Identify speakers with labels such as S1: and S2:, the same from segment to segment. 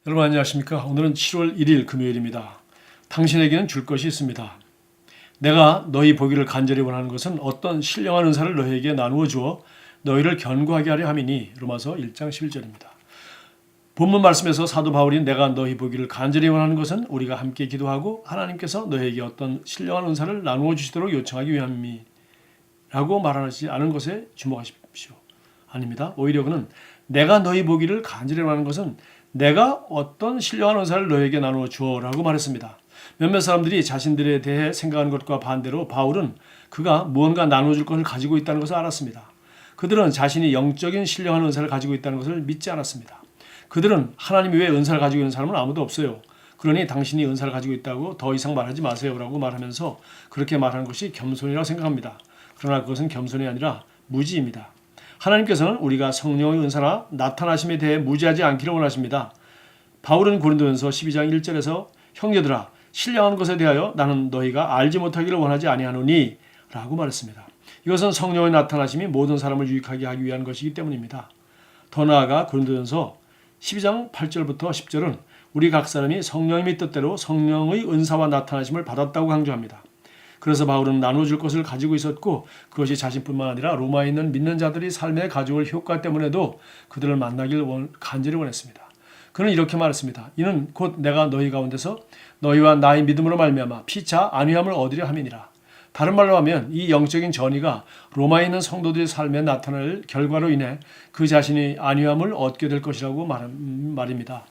S1: 여러분 안녕하십니까? 오늘은 7월 1일 금요일입니다. 당신에게는 줄 것이 있습니다. 내가 너희 보기를 간절히 원하는 것은 어떤 신령한 은사를 너희에게 나누어 주어 너희를 견고하게 하려 함이니. 로마서 1장 11절입니다. 본문 말씀에서 사도 바울이 내가 너희 보기를 간절히 원하는 것은 우리가 함께 기도하고 하나님께서 너희에게 어떤 신령한 은사를 나누어 주시도록 요청하기 위함이라고 말하지 않은 것에 주목하십시오. 아닙니다. 오히려 그는 내가 너희 보기를 간절히 원하는 것은 내가 어떤 신령한 은사를 너에게 나누어 주어라고 말했습니다. 몇몇 사람들이 자신들에 대해 생각하는 것과 반대로 바울은 그가 무언가 나눠줄 것을 가지고 있다는 것을 알았습니다. 그들은 자신이 영적인 신령한 은사를 가지고 있다는 것을 믿지 않았습니다. 그들은 하나님 외에 은사를 가지고 있는 사람은 아무도 없어요. 그러니 당신이 은사를 가지고 있다고 더 이상 말하지 마세요라고 말하면서 그렇게 말하는 것이 겸손이라고 생각합니다. 그러나 그것은 겸손이 아니라 무지입니다. 하나님께서는 우리가 성령의 은사나 나타나심에 대해 무지하지 않기를 원하십니다. 바울은 고린도전서 12장 1절에서 형제들아 신령한 것에 대하여 나는 너희가 알지 못하기를 원하지 아니하노니 라고 말했습니다. 이것은 성령의 나타나심이 모든 사람을 유익하게 하기 위한 것이기 때문입니다. 더 나아가 고린도전서 12장 8절부터 10절은 우리 각 사람이 성령님의 뜻대로 성령의 은사와 나타나심을 받았다고 강조합니다. 그래서 바울은 나눠줄 것을 가지고 있었고 그것이 자신뿐만 아니라 로마에 있는 믿는 자들이 삶에 가져올 효과 때문에도 그들을 만나길 간절히 원했습니다. 그는 이렇게 말했습니다. 이는 곧 내가 너희 가운데서 너희와 나의 믿음으로 말미암아 피차 안위함을 얻으려 함이니라. 다른 말로 하면 이 영적인 전이가 로마에 있는 성도들의 삶에 나타날 결과로 인해 그 자신이 안위함을 얻게 될 것이라고 말입니다.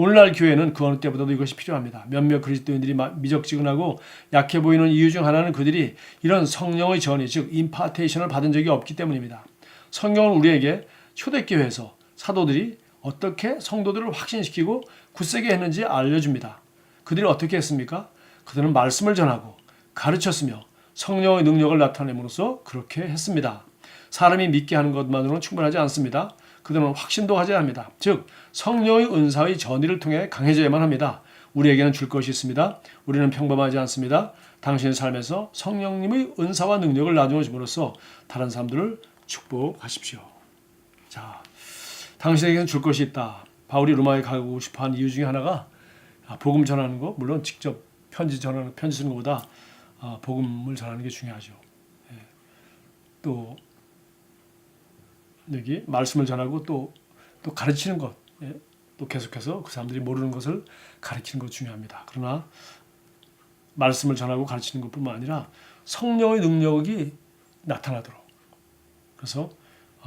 S1: 오늘날 교회는 그 어느 때보다도 이것이 필요합니다. 몇몇 그리스도인들이 미적지근하고 약해 보이는 이유 중 하나는 그들이 이런 성령의 전이 즉 임파테이션을 받은 적이 없기 때문입니다. 성경은 우리에게 초대교회에서 사도들이 어떻게 성도들을 확신시키고 굳세게 했는지 알려줍니다. 그들이 어떻게 했습니까? 그들은 말씀을 전하고 가르쳤으며 성령의 능력을 나타냄으로써 그렇게 했습니다. 사람이 믿게 하는 것만으로는 충분하지 않습니다. 그들은 확신도 가져야 합니다. 즉 성령의 은사의 전의를 통해 강해져야만 합니다. 우리에게는 줄 것이 있습니다. 우리는 평범하지 않습니다. 당신의 삶에서 성령님의 은사와 능력을 나누어 줌으로써 다른 사람들을 축복하십시오. 자, 당신에게는 줄 것이 있다. 바울이 로마에 가고 싶어한 이유 중에 하나가 복음 전하는 거, 물론 직접 편지 쓰는 것보다 복음을 전하는 게 중요하죠. 또 여기 말씀을 전하고 또 가르치는 것, 또 계속해서 그 사람들이 모르는 것을 가르치는 것 중요합니다. 그러나 말씀을 전하고 가르치는 것뿐만 아니라 성령의 능력이 나타나도록. 그래서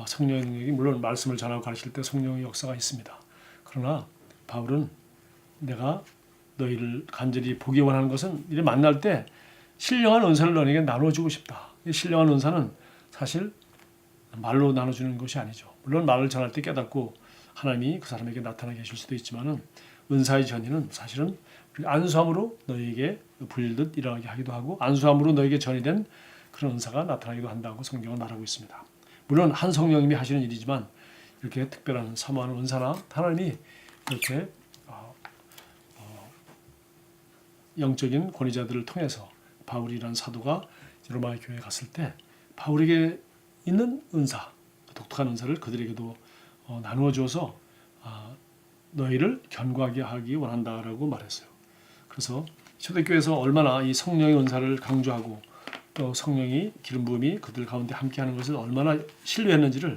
S1: 성령의 능력이 물론 말씀을 전하고 가르칠 때 성령의 역사가 있습니다. 그러나 바울은 내가 너희를 간절히 보기 원하는 것은 이를 만날 때 신령한 은사를 너에게 나눠주고 싶다. 이 신령한 은사는 사실 말로 나눠주는 것이 아니죠. 물론 말을 전할 때 깨닫고 하나님이 그 사람에게 나타나 계실 수도 있지만은 은사의 전이는 사실은 안수함으로 너희에게 불리듯 일어나게 하기도 하고 안수함으로 너희에게 전이된 그런 은사가 나타나기도 한다고 성경은 말하고 있습니다. 물론 한 성령님이 하시는 일이지만 이렇게 특별한 사모하는 은사나 하나님이 이렇게 영적인 권위자들을 통해서 바울이라는 사도가 로마 교회에 갔을 때 바울에게 있는 은사, 독특한 은사를 그들에게도 나누어 주어서 너희를 견고하게 하기 원한다라고 말했어요. 그래서 초대교회에서 얼마나 이 성령의 은사를 강조하고 또 성령이 기름 부음이 그들 가운데 함께하는 것을 얼마나 신뢰했는지를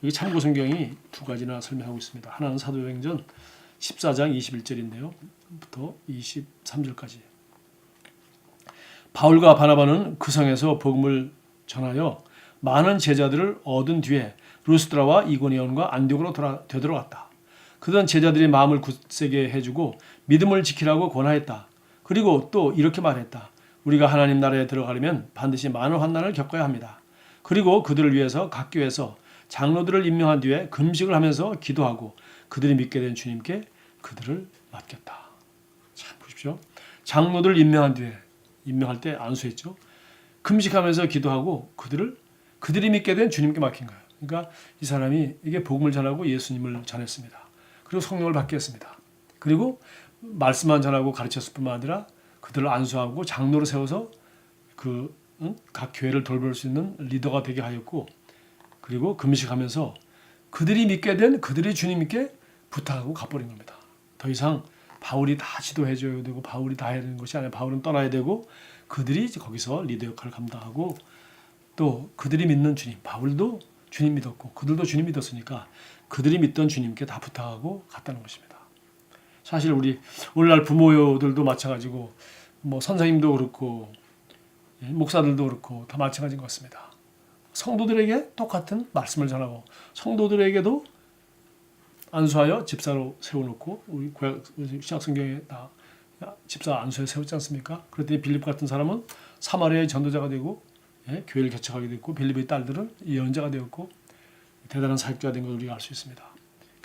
S1: 여기 참고 성경이 두 가지나 설명하고 있습니다. 하나는 사도행전 14장 21절인데요. 부터 23절까지. 바울과 바나바는 그 성에서 복음을 전하여 많은 제자들을 얻은 뒤에 루스드라와 이고니온과 안디옥으로 되돌아갔다. 그들은 제자들의 마음을 굳세게 해주고 믿음을 지키라고 권하였다. 그리고 또 이렇게 말했다. 우리가 하나님 나라에 들어가려면 반드시 많은 환난을 겪어야 합니다. 그리고 그들을 위해서 각 교회에서 장로들을 임명한 뒤에 금식을 하면서 기도하고 그들이 믿게 된 주님께 그들을 맡겼다. 참 보십시오. 장로들을 임명한 뒤에 임명할 때 안수했죠. 금식하면서 기도하고 그들이 믿게 된 주님께 맡긴 거예요. 그러니까 이 사람이 이게 복음을 전하고 예수님을 전했습니다. 그리고 성령을 받게 했습니다. 그리고 말씀만 전하고 가르쳤을 뿐만 아니라 그들을 안수하고 장로로 세워서 각 교회를 돌볼 수 있는 리더가 되게 하였고 그리고 금식하면서 그들이 믿게 된 그들이 주님께 부탁하고 가버린 겁니다. 더 이상 바울이 다 지도해줘야 되고 바울이 다 해야 되는 것이 아니라 바울은 떠나야 되고 그들이 이제 거기서 리더 역할을 감당하고 또 그들이 믿는 주님, 바울도 주님 믿었고 그들도 주님 믿었으니까 그들이 믿던 주님께 다 부탁하고 갔다는 것입니다. 사실 우리 오늘날 부모들도 마찬가지고 뭐 선생님도 그렇고 목사들도 그렇고 다 마찬가지인 것 같습니다. 성도들에게 똑같은 말씀을 전하고 성도들에게도 안수하여 집사로 세워놓고 우리 신약성경에 다 집사 안수에 세웠지 않습니까? 그랬더니 빌립 같은 사람은 사마리아의 전도자가 되고 교회를 개척하게 됐고 빌립의 딸들은 예언자가 되었고 대단한 사역자가 된 걸 우리가 알 수 있습니다.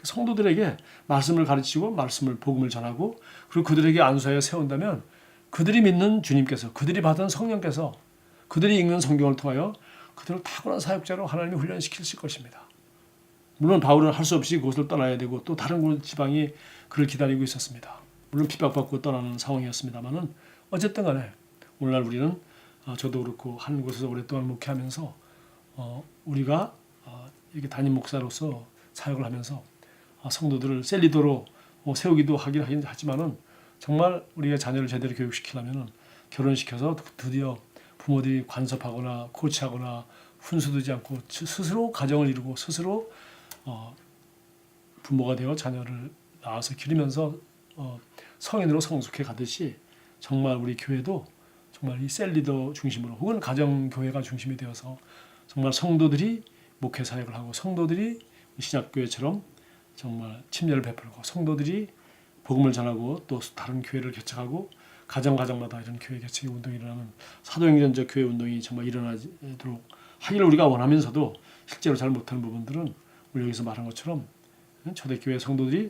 S1: 성도들에게 말씀을 가르치고 말씀을 복음을 전하고 그리고 그들에게 안수하여 세운다면 그들이 믿는 주님께서 그들이 받은 성령께서 그들이 읽는 성경을 통하여 그들을 탁월한 사역자로 하나님이 훈련시키실 것입니다. 물론 바울은 할 수 없이 그곳을 떠나야 되고 또 다른 곳 지방이 그를 기다리고 있었습니다. 물론 핍박받고 떠나는 상황이었습니다만은 어쨌든 간에 오늘날 우리는 저도 그렇고 한 곳에서 오랫동안 목회하면서 우리가 이렇게 담임 목사로서 사역을 하면서 성도들을 셀리더로 세우기도 하긴 하지만은 정말 우리가 자녀를 제대로 교육시키려면은 결혼시켜서 드디어 부모들이 간섭하거나 코치하거나 훈수두지 않고 스스로 가정을 이루고 스스로 부모가 되어 자녀를 낳아서 기르면서 성인으로 성숙해 가듯이 정말 우리 교회도 정말 이 셀리더 중심으로 혹은 가정교회가 중심이 되어서 정말 성도들이 목회 사역을 하고 성도들이 신약교회처럼 정말 침례를 베풀고 성도들이 복음을 전하고 또 다른 교회를 개척하고 가정마다 이런 교회 개척의 운동이 일어나는 사도행전적 교회 운동이 정말 일어나도록 하기를 우리가 원하면서도 실제로 잘 못하는 부분들은 우리 여기서 말한 것처럼 초대교회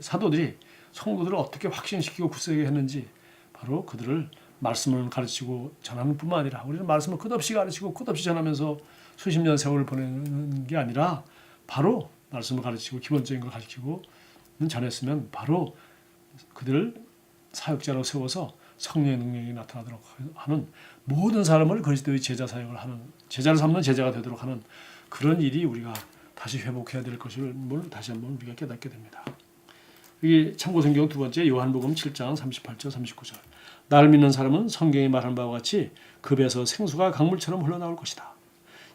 S1: 사도들이 성도들을 어떻게 확신시키고 굳세게 했는지 바로 그들을 말씀을 가르치고 전하는 뿐만 아니라 우리는 말씀을 끝없이 가르치고 끝없이 전하면서 수십 년 세월을 보내는 게 아니라 바로 말씀을 가르치고 기본적인 걸 가르치고 전했으면 바로 그들을 사역자로 세워서 성령의 능력이 나타나도록 하는 모든 사람을 그리스도의 제자 사역을 하는 제자를 삼는 제자가 되도록 하는 그런 일이 우리가 다시 회복해야 될 것을 다시 한번 우리가 깨닫게 됩니다. 여기 참고성경 두 번째 요한복음 7장 38절 39절 나를 믿는 사람은 성경이 말한 바와 같이 그 배에서 생수가 강물처럼 흘러나올 것이다.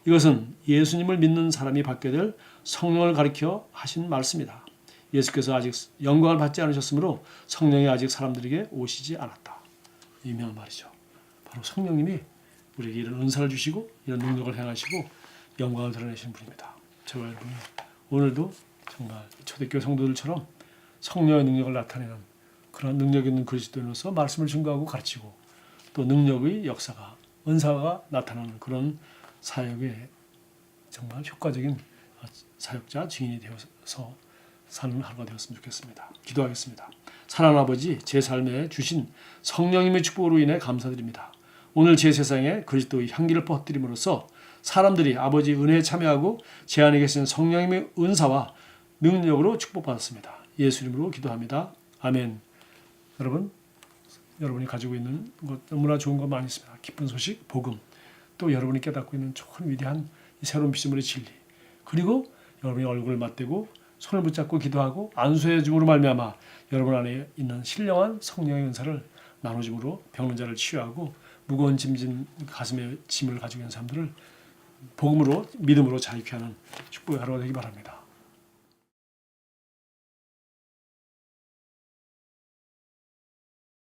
S1: 이것은 예수님을 믿는 사람이 받게 될 성령을 가리켜 하신 말씀이다. 예수께서 아직 영광을 받지 않으셨으므로 성령이 아직 사람들에게 오시지 않았다. 유명한 말이죠. 바로 성령님이 우리에게 이런 은사를 주시고 이런 능력을 행하시고 영광을 드러내시는 분입니다. 저와 여러분 오늘도 정말 초대교회 성도들처럼 성령의 능력을 나타내는 그런 능력 있는 그리스도인으로서 말씀을 증거하고 가르치고 또 능력의 역사가 은사가 나타나는 그런 사역에 정말 효과적인 사역자 증인이 되어서 사는 하루가 되었으면 좋겠습니다. 기도하겠습니다. 사랑하는 아버지, 제 삶에 주신 성령님의 축복으로 인해 감사드립니다. 오늘 제 세상에 그리스도의 향기를 퍼뜨림으로써 사람들이 아버지 은혜에 참여하고 제 안에 계신 성령님의 은사와 능력으로 축복받았습니다. 예수 이름으로 기도합니다. 아멘. 여러분이 가지고 있는 것 너무나 좋은 것 많이 있습니다. 기쁜 소식, 복음, 또 여러분이 깨닫고 있는 좋은 위대한 새로운 피조물의 진리, 그리고 여러분이 얼굴을 맞대고 손을 붙잡고 기도하고 안수해 줌으로 말미암아 여러분 안에 있는 신령한 성령의 은사를 나눠줌으로 병든 자를 치유하고 무거운 짐진 가슴에 짐을 가지고 있는 사람들을 복음으로 믿음으로 자유케 하는 축복의 하루가 되기 바랍니다.